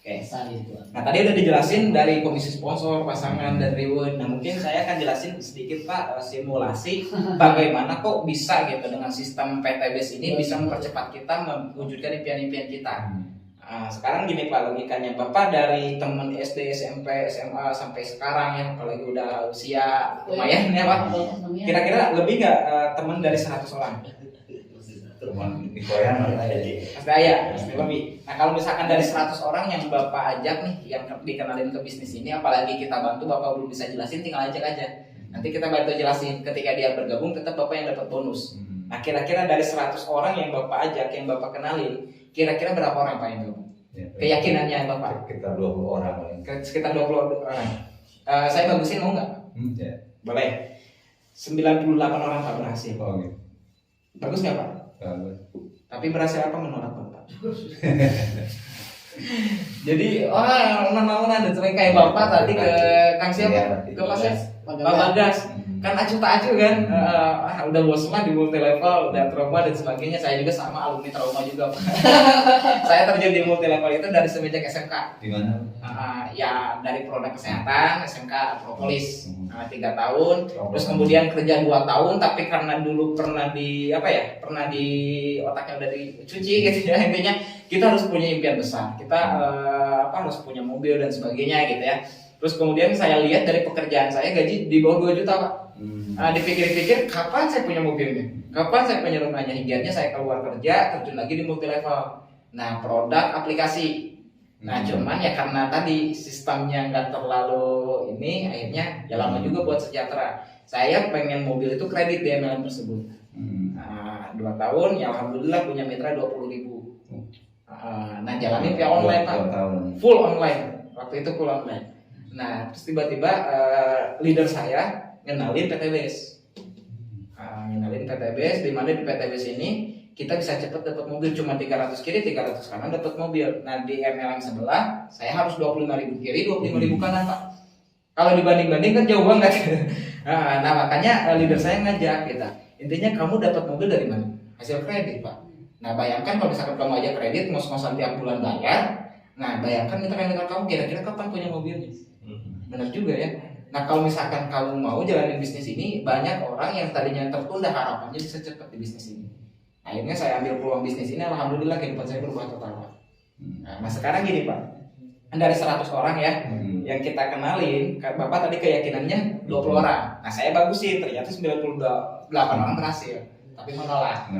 Oke. Gitu. Nah tadi udah dijelasin dari komisi sponsor, pasangan dan reward. Nah mungkin saya akan jelasin sedikit Pak simulasi bagaimana kok bisa gitu dengan sistem PTBS ini bisa mempercepat kita mewujudkan impian-impian kita. Nah, sekarang gini Pak logikanya, Bapak dari teman SD, SMP, SMA sampai sekarang ya, apalagi udah usia lumayan ya Pak. Kira-kira lebih nggak teman dari 100 orang? Teman di koyan Pasti ada, pasti lebih. Nah kalau misalkan dari 100 orang yang Bapak ajak nih, yang dikenalin ke bisnis ini, apalagi kita bantu, Bapak belum bisa jelasin, tinggal ajak aja. Nanti kita bantu jelasin, ketika dia bergabung tetap Bapak yang dapat bonus. Nah kira-kira dari 100 orang yang Bapak ajak, yang Bapak kenalin, kira-kira berapa orang Pak yang gabung? Keyakinannya Bapak? Sekitar 20 orang. Sekitar 20 orang. Saya bagusin mau nggak? Boleh. 98 orang Pak berhasil. Oh gitu. Bagus nggak Pak? Bagus. Tapi berhasil apa menolak Bapak? Jadi orang ada sering kayak Bapak tadi ke Kang siapa? Ke Pak Bagas. Kan acuh tak acuh kan, udah bosan lah di multi level, udah trauma dan sebagainya. Saya juga sama alumni trauma juga Pak. Saya terjun di multi level itu dari semenjak SMK. Di mana? Ya dari produk kesehatan SMK Propolis 3 tahun, terus kemudian kerja 2 tahun, tapi karena dulu pernah di otaknya udah dicuci gitu ya, intinya kita harus punya impian besar, kita harus punya mobil dan sebagainya gitu ya. Terus kemudian saya lihat dari pekerjaan saya gaji di bawah 2 juta Pak. Dipikir-pikir kapan saya punya mobilnya, kapan saya punya rumahnya, hingga saya keluar kerja terjun lagi di multi level. Nah produk aplikasi. Nah cuman ya karena tadi sistemnya nggak terlalu ini, akhirnya ya lama juga buat sejahtera. Saya pengen mobil itu kredit di MLM tersebut. 2 tahun ya alhamdulillah punya mitra 20.000. Nah jalanin via online Pak, full online. Waktu itu full online. Nah terus tiba-tiba leader saya ngenalin PTBS. Ngenalin PTBS, di mana di PTBS ini kita bisa cepat dapat mobil, cuma 300 kiri 300 kanan dapat mobil. Nah di MLM sebelah saya harus 25.000 kiri 25.000 kanan Pak. Kalau dibanding-banding kan jauh banget. Nah makanya leader saya ngajak kita, intinya kamu dapat mobil dari mana? Hasil kredit Pak. Nah bayangkan kalau misalkan kamu aja kredit ngos-ngosan tiap bulan bayar. Nah bayangkan mitra-mitra kamu kira-kira kapan punya mobilnya? Benar juga ya. Nah kalau misalkan kamu mau jalanin bisnis ini, banyak orang yang tadinya tertunda harapannya bisa cepat di bisnis ini. Akhirnya saya ambil peluang bisnis ini, alhamdulillah kehidupan saya berubah total Pak. Nah sekarang gini Pak, dari 100 orang ya yang kita kenalin, Bapak tadi keyakinannya 20 orang. Nah saya bagusin, ternyata 98 orang berhasil, tapi menolak.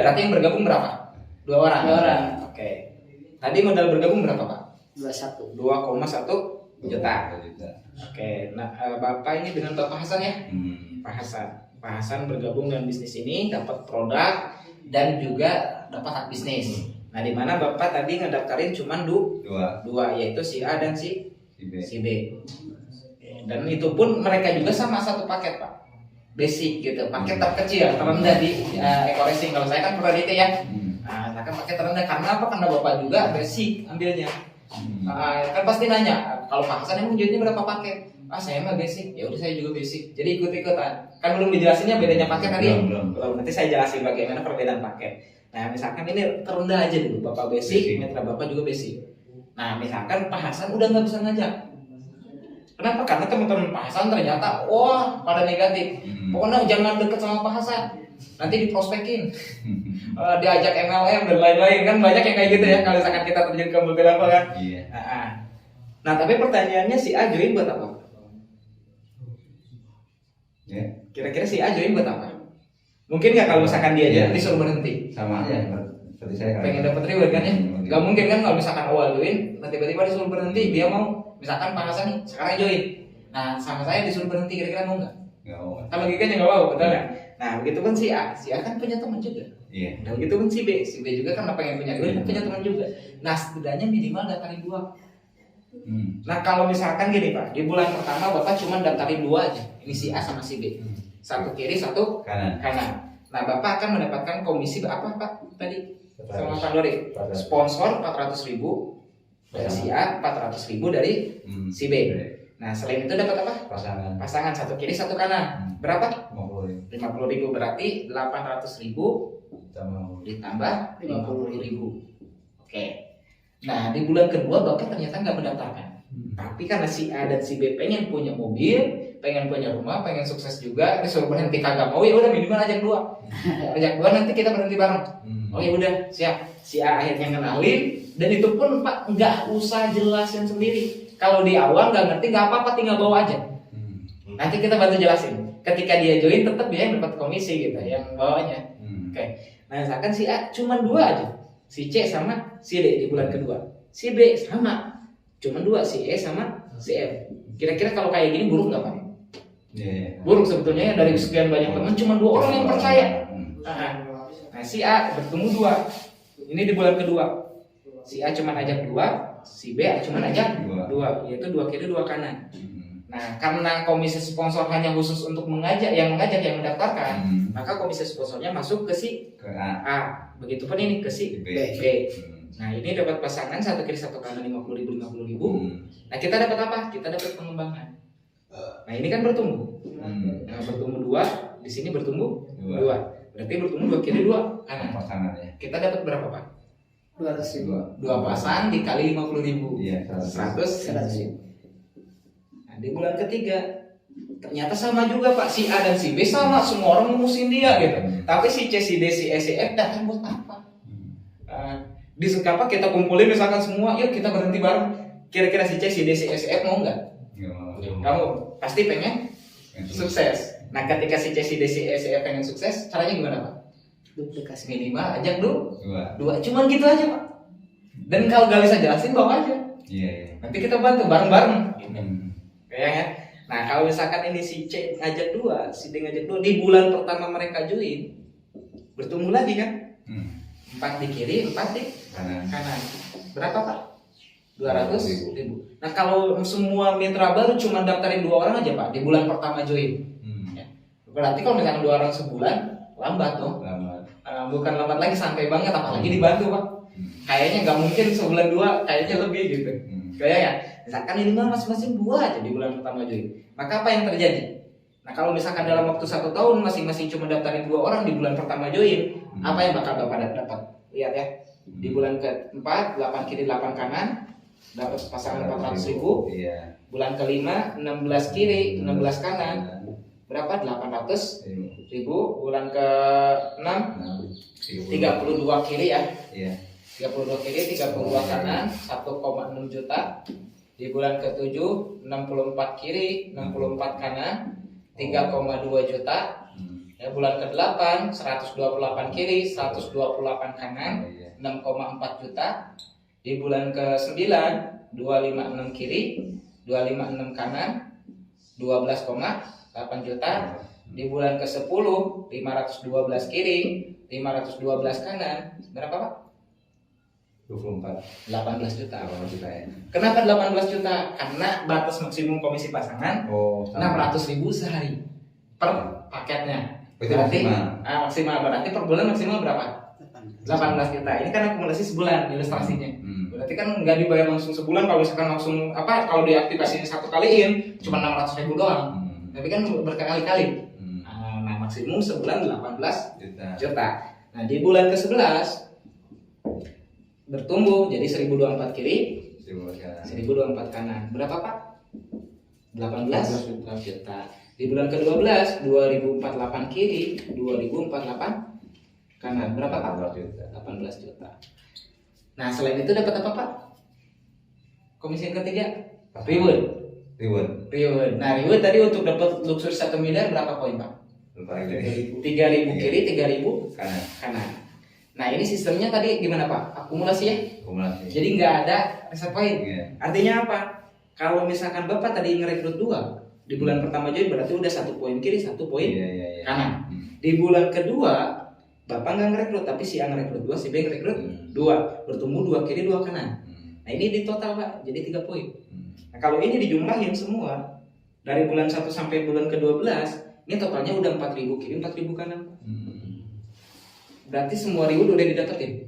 Berarti yang bergabung berapa? 2 orang. 2 orang. Oke. Tadi modal bergabung berapa Pak? 21. 2,1 juta. Oke. Nah Bapak ini dengan Bapak Hasan ya? Pak Hasan bergabung dengan bisnis ini, dapat produk dan juga dapat hak bisnis. Nah di mana Bapak tadi ngedaftarin cuma dua, yaitu si A dan si B. Dan itu pun mereka juga sama satu paket Pak, basic gitu, paket terkecil terendah di Eco-Racing. Kalau saya kan priority ya. Nah kan paket terendah karena apa? Karena Bapak juga basic ambilnya. Kan pasti nanya, kalau Pak Hasan emang jualnya berapa paket? Saya mah basic, ya udah saya juga basic. Jadi ikut-ikutan. Kan belum dijelasinnya bedanya paket tadi. Belum. Nanti saya jelasin bagaimana perbedaan paket. Nah, misalkan ini terendah aja dulu, Bapak basic, mitra Bapak juga basic. Nah, misalkan Pak Hasan udah nggak bisa ngajak. Kenapa? Karena teman-teman Pak Hasan ternyata wah pada negatif. Pokoknya jangan deket sama Pak Hasan. Nanti diprospekin. Diajak MLM dan lain-lain, kan banyak yang kayak gitu ya kalau misalkan kita terjun ke multi level kan. Iya. Nah, tapi pertanyaannya si A join buat apa? Ya. Kira-kira si A join buat apa? Mungkin nggak kalau misalkan dia aja disuruh berhenti? Sama aja seperti saya. Pengen dapat reward kan ya? Gak mungkin kan kalau misalkan awal join, tiba-tiba disuruh berhenti, dia mau misalkan Pak Hasan nih sekarang join. Nah sama saya disuruh berhenti, kira-kira mau nggak? Nggak mau. Kalau logikanya nggak mau, betul nggak? Nah begitu kan si A kan punya teman juga. Iya. Dan begitu kan si B juga kan pengen punya reward, punya teman juga. Nah setidaknya minimal daftarin 2. Nah kalau misalkan gini Pak, di bulan pertama Bapak cuma daftarin 2 aja, ini si A sama si B. Satu kiri, satu kanan. Nah Bapak akan mendapatkan komisi apa Pak tadi? Sama Pak Dori. Sponsor 400.000 dari si A, 400.000 dari si B. Nah selain itu dapat apa? Pasangan satu kiri satu kanan. Berapa? 50.000. Berarti 800.000 ditambah 50.000. Oke. Nah di bulan kedua bapak ternyata nggak mendaftarkan. Tapi karena si A dan si B pengen punya mobil, pengen punya rumah, pengen sukses juga, disuruh berhenti kagak mau, ya udah minimal ajak 2. Ajak 2 nanti kita berhenti bareng. Oh ya udah siap. Si A akhirnya kenalin, dan itu pun Pak nggak usah jelasin sendiri. Kalau di awal nggak ngerti nggak apa-apa, tinggal bawa aja. Nanti kita bantu jelasin. Ketika dia join tetap dia yang dapat komisi gitu, yang bawanya. Oke. Nah misalkan si A cuma 2 aja, si C sama si D di bulan kedua, si B sama cuma 2, si E sama si F. Kira-kira kalau kayak gini buruk nggak Pak? Buruk sebetulnya ya, dari sekian banyak teman cuma 2 orang yang percaya. Nah si A bertemu 2, ini di bulan kedua. Si A cuma ajak 2, si B cuma ajak 2, yaitu 2 kiri 2 kanan. Nah karena komisi sponsor hanya khusus untuk mengajak, yang mendaftarkan, maka komisi sponsornya masuk ke si A. Begitupun ini ke si B. Nah ini dapat pasangan 1 kiri 1 kanan 50.000. Nah kita dapat apa? Kita dapat pengembangan. Nah ini kan bertumbuh. Nah bertumbuh 2, di sini bertumbuh 2. Berarti bertumbuh 2 kiri 2 kanan. Pasangan ya. Kita dapat berapa Pak? 200.000. 2 pasang dikali 50.000. Iya, 100.000. Nah di bulan ketiga ternyata sama juga Pak, si A dan si B sama, semua orang ngumusin dia gitu. Tapi si C, si D, si E, si F datang buat apa? Di apa kita kumpulin misalkan semua, yuk kita berhenti bareng. Kira-kira si C, si D, si E, si F mau nggak? Kamu pasti pengen sukses. Nah ketika si C, si D, si E, si F pengen sukses, caranya gimana Pak? Duplikasi. Minimal ajak 2, cuman gitu aja Pak. Dan kalau nggak bisa jelasin bawa aja. Iya. Nanti kita bantu bareng-bareng. Kayaknya. Nah kalau misalkan ini si C ngajak 2, si D ngajak 2, di bulan pertama mereka join, bertumbuh lagi kan? 4 di kiri, 4 di kanan. Berapa Pak? 200.000. Nah kalau semua mitra baru cuma daftarin 2 orang aja Pak di bulan pertama join. Ya. Berarti kalau misalkan 2 orang sebulan, lambat dong. Bukan lambat lagi, santai banget, apalagi dibantu Pak. Kayaknya nggak mungkin sebulan 2, kayaknya lebih gitu. Kayaknya misalkan ini masing-masing 2 aja di bulan pertama join. Maka apa yang terjadi? Nah kalau misalkan dalam waktu 1 tahun masing-masing cuma daftarin 2 orang di bulan pertama join, apa yang bakal Bapak dapat? Lihat ya, di bulan ke-4 8 kiri 8 kanan dapat pasangan 400.000. Bulan ke-5 16 kiri 16 kanan berapa? 800.000. Bulan ke-6 32 kiri ya. 32 kiri 32 kanan 1,6 juta. Di bulan ke-7 64 kiri 64 kanan 3,2 juta. Ya, bulan ke-8 128 kiri 128 kanan 6,4 juta. Di bulan ke-9 256 kiri 256 kanan 12,8 juta. Di bulan ke-10 512 kiri 512 kanan berapa Pak? 24. 18 juta. 18 juta ya. Kenapa 18 juta? Karena batas maksimum komisi pasangan 600.000 sehari per paketnya. Itu Berarti maksimal. Maksimal berarti per bulan maksimal berapa? 18 juta. Ini kan akumulasi sebulan ilustrasinya. Berarti kan nggak dibayar langsung sebulan. Kalau misalkan langsung kalau diaktifasi 1 kaliin cuma 600.000 doang. Tapi kan berkali-kali. Nah maksimum sebulan 18 juta. Nah di bulan ke-11 bertumbuh jadi 1024 kiri 1024 kanan. Berapa Pak? 18 juta. Di bulan ke-12 2048 kiri 2048 kanan. Berapa Pak? 18 juta. Nah selain itu dapat apa Pak? Komisi yang ketiga reward. Nah reward tadi untuk dapat luxury 1 miliar berapa poin Pak? 3.000 kiri 3.000 kanan. Nah ini sistemnya tadi gimana Pak? Akumulasi ya? Jadi nggak ada reset poin. Artinya apa? Kalau misalkan Bapak tadi ngerekrut 2 di bulan pertama join berarti udah 1 poin kiri 1 poin kanan. Di bulan kedua Bapak nggak ngerekrut tapi si A ngerekrut 2, si B ngerekrut 2, bertumbuh 2 kiri 2 kanan. Nah ini di total Pak jadi 3 poin. Nah kalau ini dijumlahin semua dari bulan 1 sampai bulan ke-12 ini totalnya udah 4.000 kiri 4.000 kanan. Berarti semua reward udah didapetin.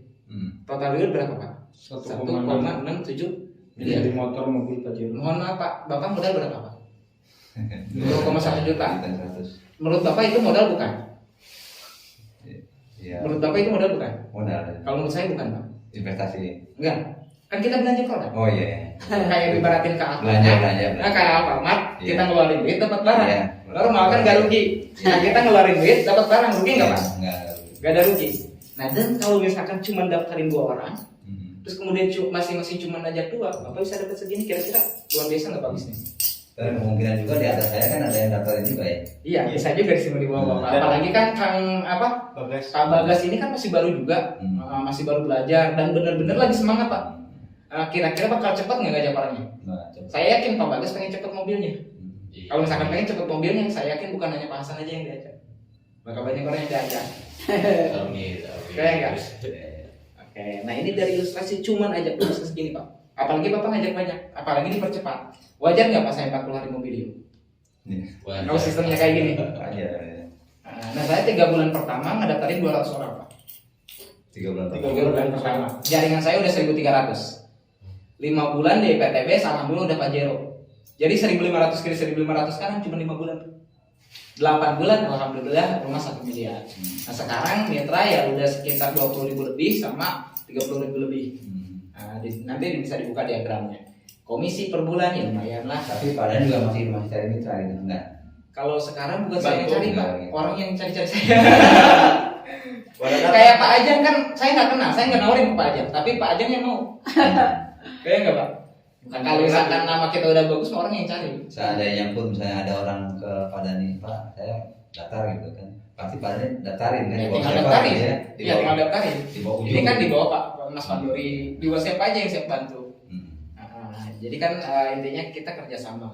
Total reward berapa Pak? 1,67 miliar. Di motor, mobil, Pajero. Mohon maaf Pak, Bapak modal berapa Pak? 2,1 juta. Menurut Bapak itu modal bukan? Ya. Menurut Bapak itu modal bukan? Modal. Kalau menurut saya bukan Pak. Investasi. Enggak. Kan kita belanja produk. Oh iya. Kayak ibaratin ke Alfamart. Belanja. Nah, kayak Alfamart, Iya. kita ngeluarin duit dapat barang. Iya. Normal kan nggak rugi. Nah, kita ngeluarin duit dapat barang, rugi nggak Pak? Enggak. Nggak ada rugi. Nah, dan kalau misalkan cuma daftarin 2 orang, terus kemudian masing-masing cuma ngajak 2, Bapak bisa dapat segini, kira-kira luar biasa nggak bagusnya? Dan kemungkinan juga di atas saya kan ada yang daftarin juga ya. Iya, bisa juga disimpan di bawah Bapak. Apalagi kan Kang Kang Bagas ini kan masih baru juga, masih baru belajar dan benar-benar lagi semangat Pak. Kira-kira bakal cepat nggak ngajak orangnya? Nah, coba. Saya yakin Pak Bagas pengen cepat mobilnya. Kalau misalkan pengen cepat mobilnya, saya yakin bukan hanya Pak Hasan aja yang diajak. Bakal banyak orang yang diajak. Amin. Kayak nggak? Oke, nah ini dari ilustrasi cuman ajak dulu segini Pak. Apalagi Bapak ngajak banyak, apalagi dipercepat. Wajar nggak Pak saya 40 hari mobil itu? Kalau sistemnya kayak gini. Aja. Nah saya 3 bulan pertama ngedaftarin 200 orang Pak. 3 bulan 3 bulan pertama. Jaringan saya udah 1.300. 5 bulan di PTB, alhamdulillah udah Pajero. Jadi 1.500 kiri 1.500 sekarang cuma 5 bulan. 8 bulan alhamdulillah rumah 1 miliar. Nah sekarang mitra ya udah sekitar 20.000 lebih sama 30.000 lebih. Nah, nanti bisa dibuka diagramnya. Komisi per bulan ya lumayan lah. Tapi padahal juga masih cari mitra gitu enggak? Kalau sekarang bukan saya yang Bantu cari Pak, enggak, gitu. orang yang cari-cari saya. Kayak Pak Ajeng kan saya nggak kenal, saya nggak nawarin ke Pak Ajeng, tapi Pak Ajeng yang mau. Kayak nggak Pak? Bukan kalau misalkan nama kita udah bagus, orang yang cari. Seandainya pun misalnya ada orang ke Padani, Pak, saya daftar gitu kan. Pasti Padani daftarin kan. Ya, Di bawah tinggal siapa daftarin. gitu ya? Iya, tinggal daftarin. Di bawah ujung. Ini kan di bawah Pak Mas Panduri, di bawah siapa aja yang saya bantu. Jadi kan intinya kita kerjasama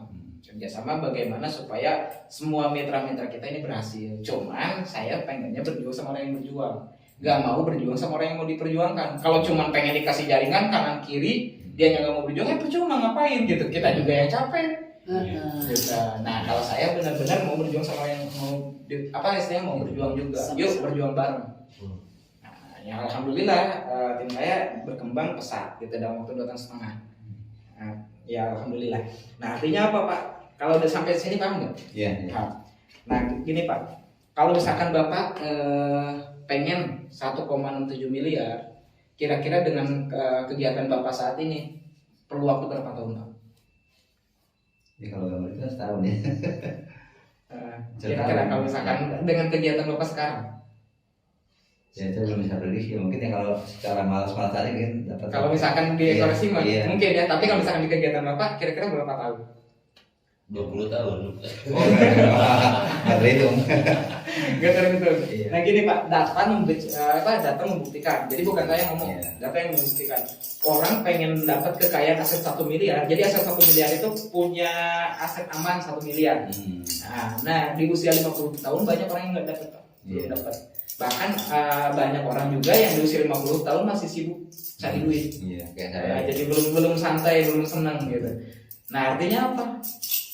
bagaimana supaya semua mitra-mitra kita ini berhasil. Cuman saya pengennya berjuang sama orang yang berjuang, gak mau berjuang sama orang yang mau diperjuangkan. Kalau cuman pengen dikasih jaringan kanan kiri, dia yang gak mau berjuang, percuma ngapain gitu. Kita juga yang capek. Gitu. Nah kalau saya benar-benar mau berjuang sama yang mau istilahnya mau berjuang juga. Yuk berjuang bareng. Nah, ya alhamdulillah tim saya berkembang pesat gitu dalam waktu 2 tahun setengah. Nah, ya alhamdulillah. Nah artinya apa Pak? Kalau udah sampai sini paham nggak? Iya. Nah gini Pak, kalau misalkan Bapak pengen 1,67 miliar, kira-kira dengan kegiatan Bapak saat ini perlu waktu berapa tahun Pak? Ya kalau gambar itu setahun ya. Kira-kira kalau misalkan dengan kegiatan Bapak sekarang? Ya itu belum bisa prediksi. Mungkin ya kalau secara malas-malas aja kan dapat. Kalau misalkan di ekonomi Iya. mungkin ya, tapi kalau misalkan di kegiatan Bapak kira-kira berapa tahun? 20 tahun. Oh nggak terhitung. Gak terhitung. Iya. Nah gini Pak, data membuktikan. Jadi bukan saya yang ngomong, Iya. data yang membuktikan. Orang pengen dapat kekayaan aset 1 miliar. Jadi aset 1 miliar itu punya aset aman 1 miliar. Nah di usia 50 tahun banyak orang yang nggak dapat, Pak. Belum Iya. dapat. Bahkan banyak orang juga yang di usia 50 tahun masih sibuk cari duit. Iya kayak saya. Nah, jadi belum santai, belum senang gitu. Nah artinya apa?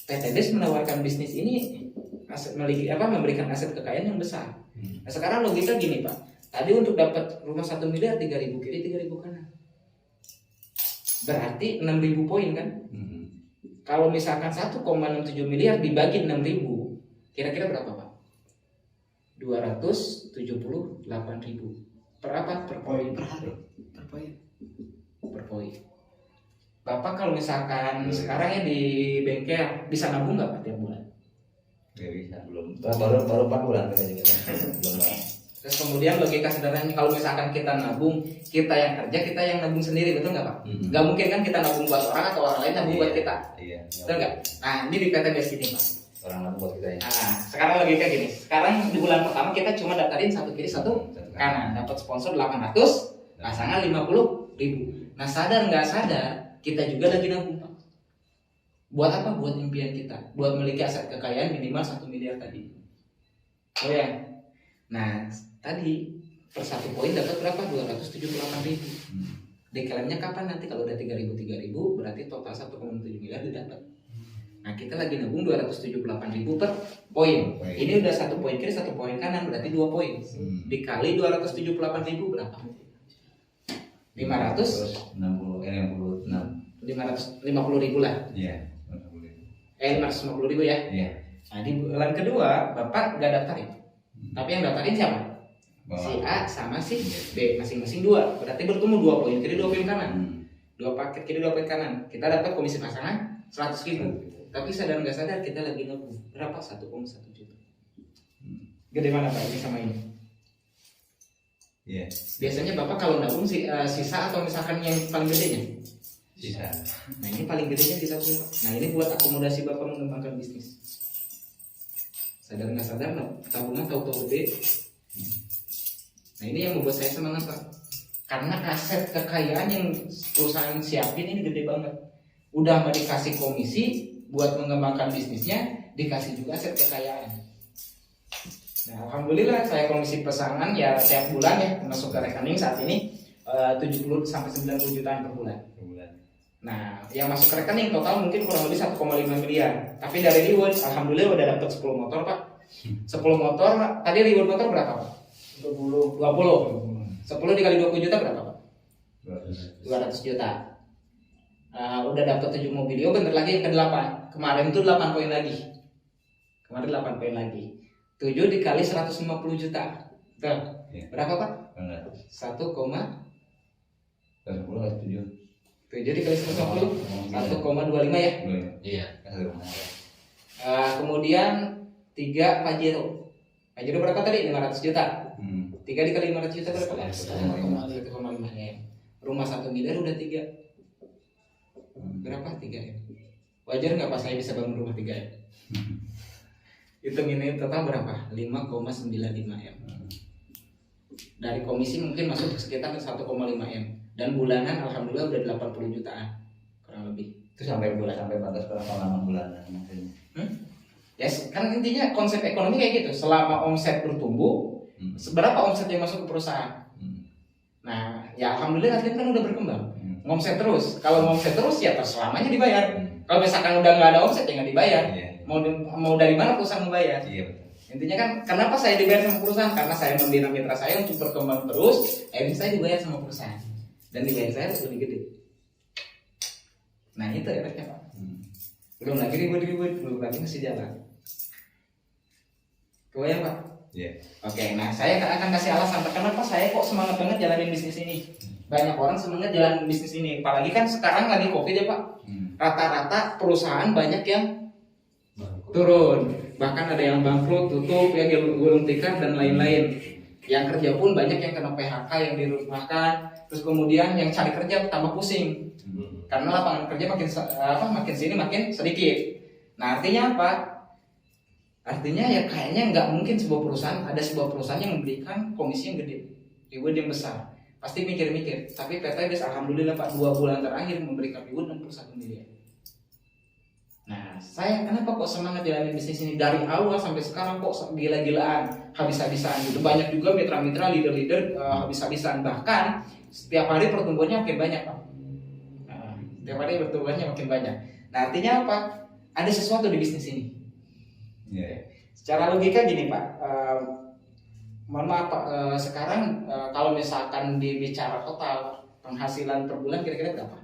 PTBS menawarkan bisnis ini memberikan aset kekayaan yang besar. Nah sekarang logika gini Pak, tadi untuk dapat rumah 1 miliar 3.000 kiri 3.000 kanan, berarti 6.000 poin kan? Kalau misalkan 1,67 miliar dibagi 6.000, kira-kira berapa Pak? 278.000 per apa? Per poin. Per hari, per poin. Per poin. Bapak kalau misalkan sekarang ya di bengkel bisa nabung nggak Pak tiap bulan? Gak bisa belum. Baru 4 bulan kayaknya belum. Terus kemudian logika sederhananya kalau misalkan kita nabung, kita yang kerja, kita yang nabung sendiri, betul nggak Pak? Nggak mungkin kan kita nabung buat orang atau orang lain nabung buat kita, Iya. betul nggak? Nah ini di PTBS ini Pak. Orang nabung buat kita ya. Nah sekarang logika gini, sekarang di bulan pertama kita cuma daftarin 1 kiri 1 kanan, dapat sponsor 800, pasangan 50.000. Nah sadar nggak sadar kita juga lagi nabung Pak. Buat apa? Buat impian kita, buat memiliki aset kekayaan minimal 1 miliar tadi. Oh ya. Nah tadi per 1 poin dapat berapa? 278.000. Deklaimnya kapan nanti? Kalau udah 3.000 berarti total 1,7 miliar didapat. Nah kita lagi nabung 278.000 per poin. Ini udah 1 poin kiri 1 poin kanan, berarti 2 poin. Dikali 278.000 berapa? 500? 550.000 lah. Iya. 550.000 ya. Iya. Nah di bulan kedua Bapak nggak daftarin, tapi yang daftarin siapa? Si A sama si B, masing-masing 2. Berarti bertemu 2 poin kiri 2 poin kanan. 2 paket kiri 2 paket kanan, kita dapat komisi pasangan 100.000. Tapi sadar nggak sadar kita lagi nabung berapa? 1,1 juta. Gede mana Pak ini sama ini? Iya. Biasanya Bapak kalau nabung sisa atau misalkan yang paling gedenya? Sisa. Nah ini paling gedenya sisa Pak. Nah ini buat akomodasi Bapak mengembangkan bisnis. Sadar nggak sadar, tabungan tahu-tahu gede. Nah ini yang membuat saya semangat Pak. Karena aset kekayaan yang perusahaan siapin ini gede banget. Udah mau dikasih komisi buat mengembangkan bisnisnya, dikasih juga aset kekayaan. Nah, alhamdulillah saya komisi pasangan ya tiap bulan ya masuk ke rekening saat ini 70 sampai 90 jutaan per bulan. Nah, yang masuk ke rekening total mungkin kurang lebih 1,5 miliar. Tapi dari reward alhamdulillah udah dapat 10 motor, Pak. 10 motor, tadi reward motor berapa, Pak? 20. 10 dikali 20 juta berapa, Pak? 200 juta. Udah dapat 7 mobilio, bentar lagi yang ke-8. Kemarin itu 8 poin lagi. 8 poin lagi. 7 dikali 150 juta. Tuh. Ya. Berapa, Pak? 1, 7 dikali 150 1,25 ya. Iya. Kemudian 3 Pajero. Pajero berapa tadi? 500 juta. 3 dikali 500 juta berapa? 1,5 ya. Rumah 1 miliar udah 3. Berapa? 3 ya. Wajar nggak Pak saya bisa bangun rumah 3 ya? Hitung ini total berapa? 5,95 M. Dari komisi mungkin masuk sekitar 1,5 M. Dan bulanan alhamdulillah udah 80 jutaan kurang lebih. Itu sampai batas berapa lama bulanan maksudnya? Yes, kan intinya konsep ekonomi kayak gitu. Selama omset bertumbuh, seberapa omset yang masuk ke perusahaan. Nah, ya alhamdulillah Adlin kan udah berkembang. Ngomset terus. Kalau ngomset terus ya selamanya dibayar. Kalau misalkan udah nggak ada omset ya nggak dibayar. Mau dari mana perusahaan membayar? Iya. Intinya kan kenapa saya dibayar sama perusahaan? Karena saya membina mitra saya untuk berkembang terus. Akhirnya saya dibayar sama perusahaan. Dan dibayar saya lebih gede. Nah itu efeknya Pak. Belum lagi ribut-ribut, belum lagi masih jalan. Kebayang Pak? Iya. Oke, nah saya akan kasih alasan kenapa saya kok semangat banget jalanin bisnis ini. Banyak orang semangat jalanin bisnis ini, apalagi kan sekarang lagi Covid ya Pak. Rata-rata perusahaan banyak yang turun, bahkan ada yang bangkrut, tutup, ya gulung tikar dan lain-lain. Yang kerja pun banyak yang kena PHK, yang dirumahkan, terus kemudian yang cari kerja tambah pusing, karena lapangan kerja makin sini makin sedikit. Nah artinya apa? Artinya ya kayaknya nggak mungkin ada sebuah perusahaan yang memberikan komisi yang gede, reward yang besar. Pasti mikir-mikir. Tapi PTBS alhamdulillah Pak 2 bulan terakhir memberikan reward 61 miliar. Nah, saya kenapa kok semangat jalanin bisnis ini dari awal sampai sekarang kok gila-gilaan, habis-habisan gitu. Banyak juga mitra-mitra, leader-leader habis-habisan. Bahkan setiap hari pertumbuhannya makin banyak Pak. Nah, setiap hari pertumbuhannya makin banyak. Nah, artinya apa? Ada sesuatu di bisnis ini. Yeah. Secara logika gini Pak, mohon maaf Pak, sekarang kalau misalkan dibicara total penghasilan per bulan kira-kira berapa?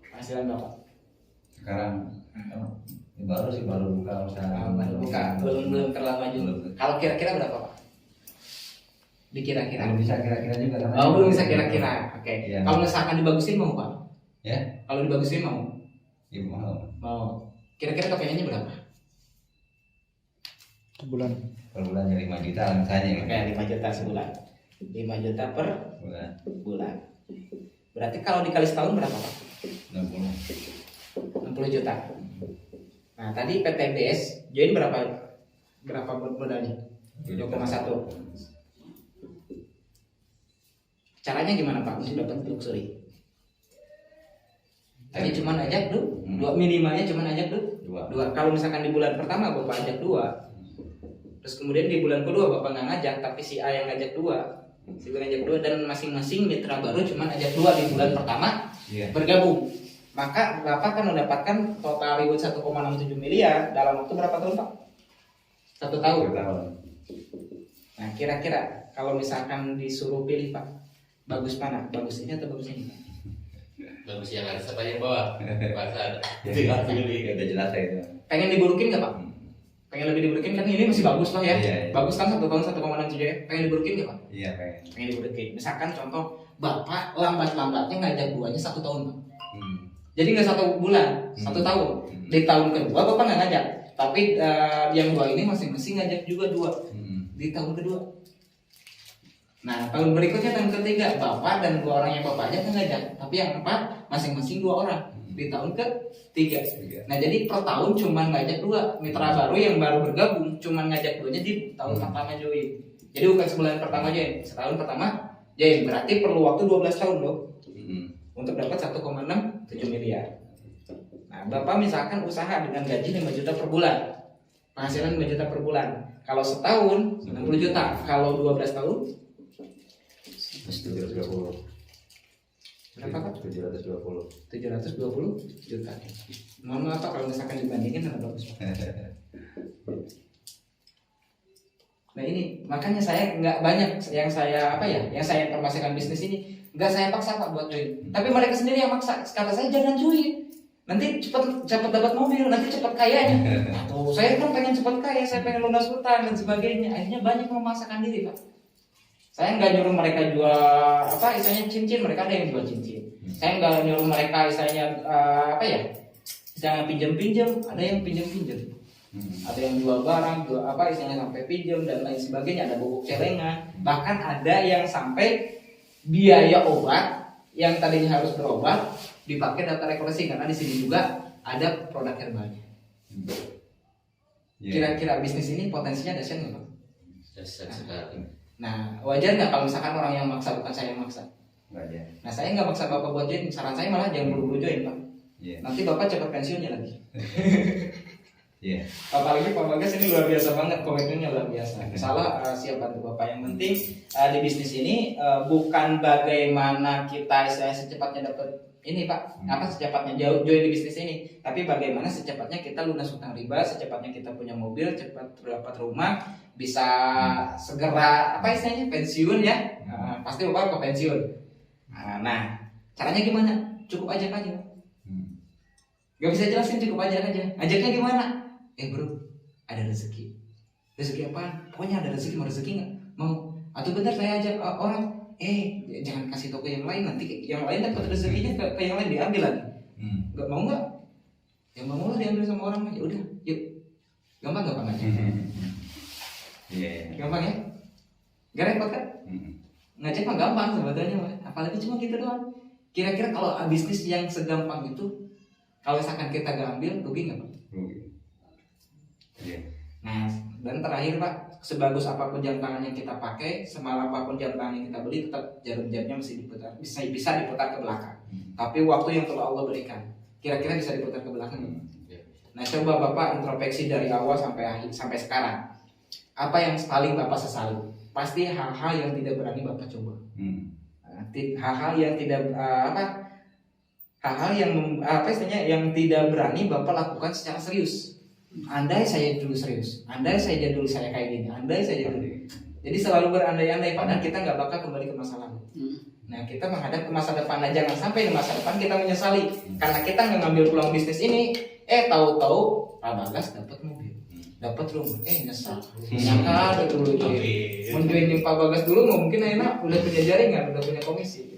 Penghasilan Bapak? Sekarang baru buka usaha. Belum terlalu maju. Kalau kira-kira berapa Pak? Dikira-kira? Belum bisa kira-kira juga. Belum bisa kira-kira. Oke. Ya. Kalau misalkan dibagusin mau Pak? Ya? Kalau dibagusin mau? Ibu mau. Mau. Kira-kira kepengennya berapa? Sebulan. Per bulan 5 juta misalnya. Oke, 5 juta sebulan. 5 juta per bulan. Berarti kalau dikali setahun berapa Pak? 60 juta. Nah tadi PTBS join berapa modalnya? 2,1. Caranya gimana Pak untuk dapat luxury? Tadi cuma ajak dua minimalnya cuma ajak dua. Kalau misalkan di bulan pertama Bapak ajak 2, terus kemudian di bulan kedua Bapak nggak ngajak, tapi si A yang ngajak 2, si B ngajak 2, dan masing-masing mitra baru cuma ajak 2 di bulan pertama bergabung. Maka Bapak kan mendapatkan total reward 1,67 miliar dalam waktu berapa tahun Pak? 1 tahun. Nah kira-kira kalau misalkan disuruh pilih Pak, bagus mana? Bagus ini atau bagus ini? Bagus yang atas apa yang bawah? Pasar. Tinggal pilih. Udah jelas ya itu. Pengen diburukin nggak Pak? Pengen lebih diburukin kan ini masih bagus Pak ya? Iya. Bagus kan 1 tahun 1,67 ya? Pengen diburukin nggak Pak? Iya pengen. Pengen diburukin. Misalkan contoh bapak lambat-lambatnya ngajak duanya 1 tahun Pak. Hmm. Jadi nggak 1 bulan, 1 tahun. Di tahun kedua bapak nggak ngajak, tapi yang 2 ini masing-masing ngajak juga 2 di tahun kedua. Nah tahun berikutnya, tahun ketiga, bapak dan 2 orang yang bapak ajak ngajak, tapi yang 4 masing-masing 2 orang di tahun ketiga. Nah jadi per tahun cuma ngajak 2 mitra baru yang baru bergabung, cuma ngajak 2-nya di tahun pertama join. Jadi bukan sebulan pertama join, setahun pertama join, berarti perlu waktu 12 tahun loh untuk dapat 1,67 miliar. Nah bapak misalkan usaha dengan gaji 5 juta per bulan, penghasilan 5 juta per bulan. Kalau setahun 60 juta, kalau 12 tahun 720. berapa Pak? 720. 720 juta. Mohon maaf Pak kalau misalkan dibandingin dengan bagus Pak. Nah ini makanya saya nggak banyak yang saya yang saya informasikan bisnis ini nggak saya paksa Pak buat join. Tapi mereka sendiri yang maksa. Kata saya jangan join. Nanti cepat dapat mobil, nanti cepat kayanya. Tuh saya kan pengen cepat kaya, saya pengen lunas hutang dan sebagainya. Akhirnya banyak memaksakan diri Pak. Saya nggak nyuruh mereka jual istilahnya cincin, mereka ada yang jual cincin. Saya nggak nyuruh mereka istilahnya istilahnya pinjam, ada yang pinjam. Ada yang jual barang, jual istilahnya sampai pinjam dan lain sebagainya, ada bubuk celengan. Bahkan ada yang sampai biaya obat yang tadinya harus berobat dipakai data rekoleksi, karena di sini juga ada produk herbalnya. Kira-kira bisnis ini potensinya dahsyat nggak Pak? Dahsyat sekali. Nah, wajar nggak kalau misalkan orang yang maksa, bukan saya yang maksa? Wajar. Nah, saya nggak maksa Bapak buat join. Saran saya malah jangan buru-buru join, Pak. Nanti Bapak cepat pensiunnya lagi. Apalagi Pak Bagas ini luar biasa banget, komitmennya luar biasa. Salah siap bantu Bapak. Yang penting di bisnis ini bukan bagaimana kita secepatnya dapat ini Pak, secepatnya join di bisnis ini, tapi bagaimana secepatnya kita lunas hutang riba, secepatnya kita punya mobil, cepat dapat rumah, bisa segera pensiun ya. Pasti Bapak ke pensiun. Nah, caranya gimana? Cukup ajak aja. Gak bisa jelasin, cukup ajak aja. Ajaknya gimana? Bro, ada rezeki. Rezeki apa? Pokoknya ada rezeki, mau rezeki nggak? Mau? Atau bentar saya ajak orang. Jangan kasih tau ke yang lain, nanti yang lain dapat rezekinya ke yang lain diambil lagi. Nggak mau nggak? Yang mau lah diambil sama orang. Ya udah, yuk. Gampang aja. Gampang ya? Gak repot kan? Ngajak mah gampang sebetulnya, apalagi cuma gitu doang. Kira-kira kalau bisnis yang segampang itu, kalau misalkan kita gak ambil, rugi nggak Pak? Rugi. Nah, dan terakhir Pak, sebagus apapun jam tangan yang kita pakai, semahal apapun jam tangan yang kita beli, tetap jarum jamnya masih diputar, bisa diputar ke belakang. Tapi waktu yang telah Allah berikan, kira-kira bisa diputar ke belakang. Nah, coba Bapak introspeksi dari awal sampai akhir, sampai sekarang. Apa yang paling Bapak sesali? Pasti hal-hal yang tidak berani Bapak coba. Hal-hal yang tidak hal-hal yang tidak berani Bapak lakukan secara serius. Andai saya dulu serius, andai saya dulu saya kayak gini, andai saya dulu. Jadi selalu berandai-andai, padahal kita nggak bakal kembali ke masa lalu. Nah, kita menghadap ke masa depan. Nah, jangan sampai di masa depan kita menyesali karena kita nggak ngambil peluang bisnis ini. Tahu-tahu Pak Bagas dapat mobil, dapat rumah, nyesal. Nyangka dulu menjoin Pak Bagas dulu nggak mungkin enak, udah punya jaringan, udah punya komisi.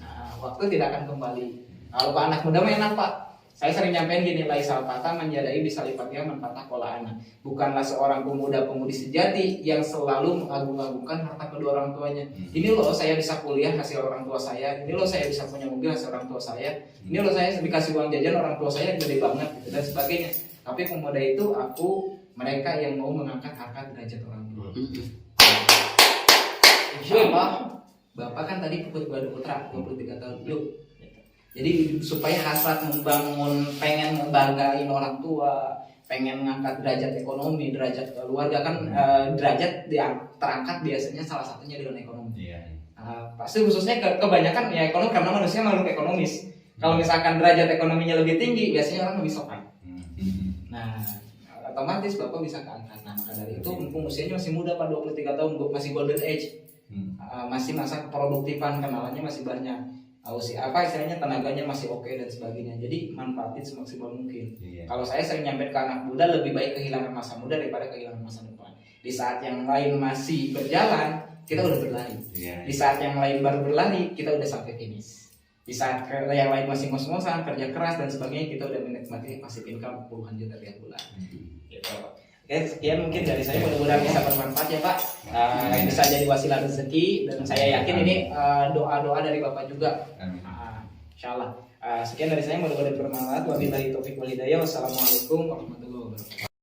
Nah, waktu tidak akan kembali. Kalau Pak anak muda mah enak Pak. Saya sering nyampein gini, laisal patah menjadai bisa lipatnya menpatah pola anak. Bukanlah seorang pemuda-pemudi sejati yang selalu mengagung-agungkan harta kedua orang tuanya. Ini loh saya bisa kuliah hasil orang tua saya. Ini loh saya bisa punya mobil hasil orang tua saya. Ini loh saya dikasih uang jajan orang tua saya gede banget gitu, dan sebagainya. Tapi pemuda itu mereka yang mau mengangkat harkat derajat orang tua. Insya Bapak kan tadi putra 23 tahun. Yuk. Jadi supaya hasrat membangun, pengen ngebanggain orang tua, pengen ngangkat derajat ekonomi, derajat keluarga kan derajat terangkat biasanya salah satunya dengan ekonomi. Pasti khususnya kebanyakan ya ekonomi karena manusia makhluk ekonomis. Kalau misalkan derajat ekonominya lebih tinggi, biasanya orang lebih sopan. Nah, otomatis Bapak bisa keangkat. Nah, maka dari itu mumpung usianya masih muda Pak, 23 tahun, masih golden age. Masih masa keproduktifan, kenalannya masih banyak. Istilahnya tenaganya masih oke dan sebagainya. Jadi manfaatin semaksimal mungkin. Kalau saya sering nyampe ke anak muda, lebih baik kehilangan masa muda daripada kehilangan masa depan. Di saat yang lain masih berjalan, kita udah berlari. Iya. Di saat yang lain baru berlari, kita udah sampai finish. Di saat yang lain masih ngos-ngosan, kerja keras dan sebagainya, kita udah menikmati passive income puluhan juta tiap bulan. Gitu. Oke, sekian mungkin dari saya, mudah-mudahan bisa bermanfaat ya Pak. Bisa jadi wasilah rezeki, dan saya yakin ini doa-doa dari Bapak juga. Insya Allah. Sekian dari saya, mudah-mudahan bermanfaat. Wabillahi taufiq wal hidayah. Wassalamualaikum warahmatullahi wabarakatuh.